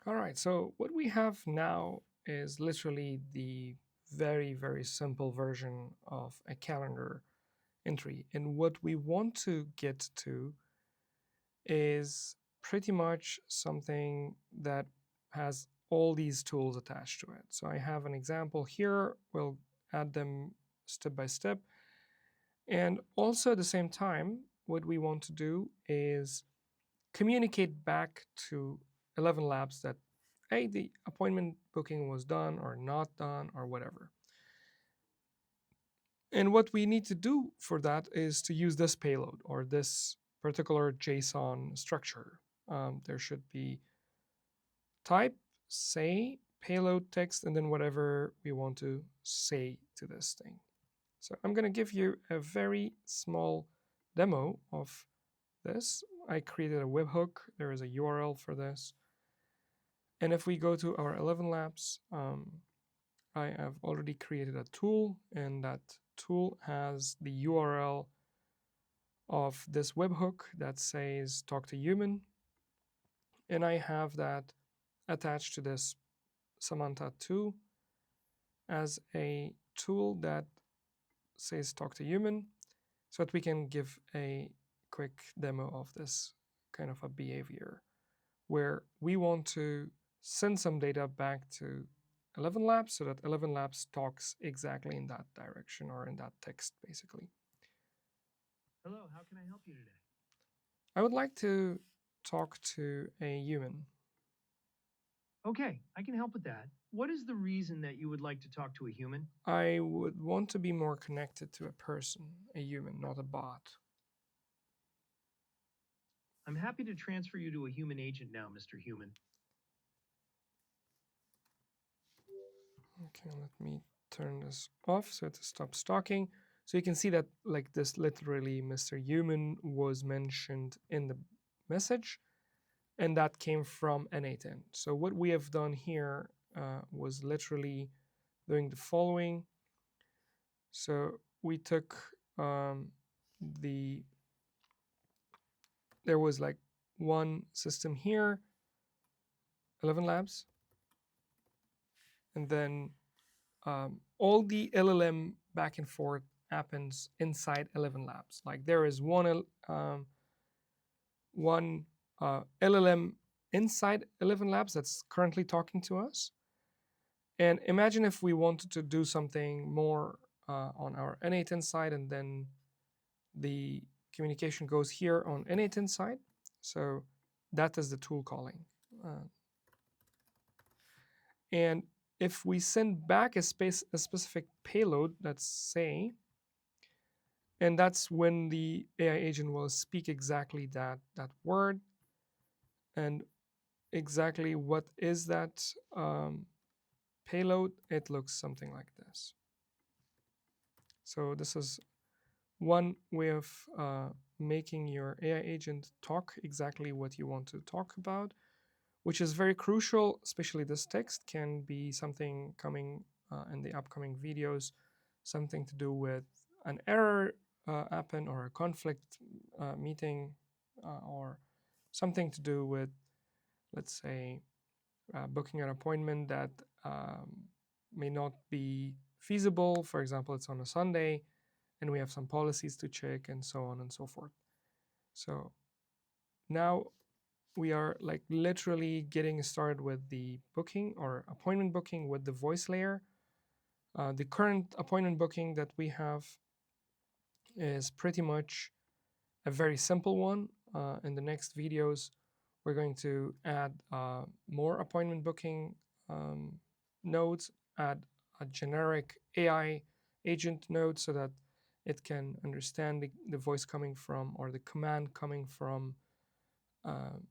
All right, so what we have now is literally the very, very simple version of a calendar entry. And what we want to get to is pretty much something that has all these tools attached to it. So I have an example here. We'll add them step by step. And also at the same time, what we want to do is communicate back to ElevenLabs that, hey, the appointment booking was done or not done or whatever. And what we need to do for that is to use this payload or this particular JSON structure. There should be type, say, payload text, and then whatever we want to say to this thing. So I'm going to give you a very small demo of this. I created a webhook. There is a URL for this. And if we go to our ElevenLabs, I have already created a tool, and that tool has the URL of this webhook that says talk to human. And I have that attached to this Samantha 2 as a tool that says talk to human, so that we can give a quick demo of this kind of a behavior where we want to send some data back to ElevenLabs so that ElevenLabs talks exactly in that direction or in that text, basically. Hello, how can I help you today? I would like to talk to a human. Okay, I can help with that. What is the reason that you would like to talk to a human? I would want to be more connected to a person, a human, not a bot. I'm happy to transfer you to a human agent now, Mr. Human. Okay, let me turn this off so it stops talking. So you can see that like this literally Mr. Human was mentioned in the message, and that came from n8n. So what we have done here was literally doing the following. So we took there was like one system here, ElevenLabs, and then all the LLM back and forth happens inside ElevenLabs. Like there is one LLM inside ElevenLabs that's currently talking to us. And imagine if we wanted to do something more on our n8n side, and then the communication goes here on n8n side. So that is the tool calling. And if we send back a specific payload, let's say, and that's when the AI agent will speak exactly that word, and exactly what is that payload, it looks something like this. So this is one way of making your AI agent talk exactly what you want to talk about, which is very crucial. Especially this text can be something coming in the upcoming videos, something to do with an error happen, or a conflict meeting, or something to do with, let's say, booking an appointment that may not be feasible. For example, it's on a Sunday and we have some policies to check, and so on and so forth. So now we are like literally getting started with the booking or appointment booking with the voice layer. The current appointment booking that we have is pretty much a very simple one. In the next videos, we're going to add more appointment booking nodes, add a generic AI agent node so that it can understand the voice coming from, or the command coming from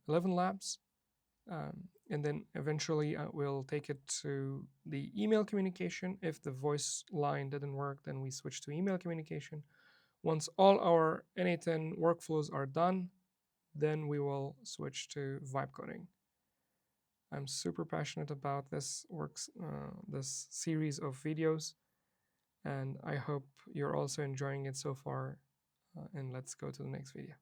ElevenLabs. And then eventually we'll take it to the email communication. If the voice line didn't work, then we switch to email communication. Once all our n8n workflows are done, then we will switch to vibe coding. I'm super passionate about this this series of videos, and I hope you're also enjoying it so far. And let's go to the next video.